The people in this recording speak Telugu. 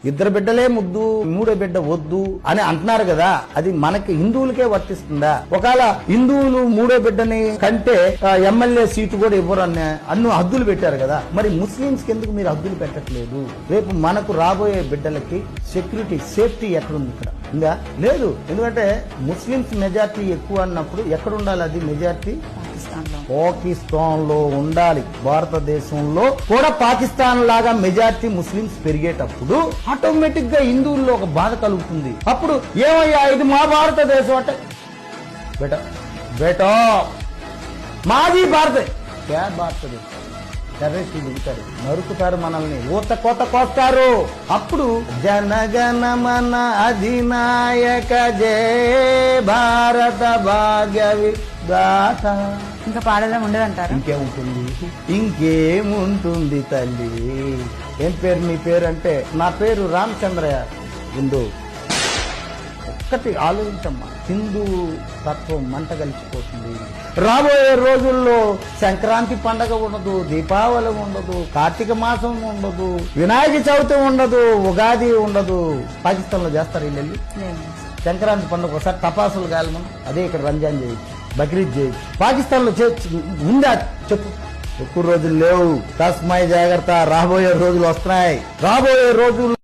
ఇద్దరు బిడ్డలే ముద్దు, మూడో బిడ్డ వద్దు అని అంటున్నారు కదా, అది మనకి హిందువులకే వర్తిస్తుందా? ఒకవేళ హిందువులు మూడో బిడ్డని కంటే ఎమ్మెల్యే సీటు కూడా ఇవ్వరు అన్ని హద్దులు పెట్టారు కదా, మరి ముస్లింస్ కి ఎందుకు మీరు హద్దులు పెట్టట్లేదు? రేపు మనకు రాబోయే బిడ్డలకి సెక్యూరిటీ, సేఫ్టీ ఎక్కడుంది? ఇక్కడ ఇంకా లేదు. ఎందుకంటే ముస్లింస్ మెజార్టీ ఎక్కువ అన్నప్పుడు ఎక్కడ ఉండాలి? అది మెజార్టీ పాకిస్తాన్ లో ఉండాలి. భారతదేశంలో కూడా పాకిస్తాన్ లాగా మెజార్టీ ముస్లింస్ పెరిగేటప్పుడు ఆటోమేటిక్ గా హిందువుల్లో ఒక బాధ కలుగుతుంది. అప్పుడు ఏమయ్యా ఇది మా భారతదేశం అంటే బేటా మాది భారతదేశం. టెర్రరిస్టులు దిగుతారు, నరుకుతారు, మనల్ని ఊత కోత కోస్తారు. అప్పుడు జనగణమన అధినాయక జయ భారత భాగ్య విధాత. ఇంకా పాడడం ఉండదంటారు? ఇంకేముంటుంది తల్లి? ఏం పేరు నీ పేరు అంటే, నా పేరు రామచంద్రయ్య. హిందూ ఒక్కటి ఆలోచించమ్మా, హిందూ తత్వం మంట కలిసిపోతుంది. రాబోయే రోజుల్లో సంక్రాంతి పండగ ఉండదు, దీపావళి ఉండదు, కార్తీక మాసం ఉండదు, వినాయక చవితి ఉండదు, ఉగాది ఉండదు. పాకిస్తాన్ లో చేస్తారు వీళ్ళు. సంక్రాంతి పండుగ ఒకసారి తపాసులు కాలమని, అదే ఇక్కడ రంజాన్ చేయొచ్చు, బక్రీద్ చేయొచ్చు. పాకిస్తాన్ లో ఉందా చెప్పు? ఎక్కువ రోజులు లేవు. తస్మై జాగ్రత్త, రాబోయే రోజులు వస్తున్నాయి. రాబోయే రోజులు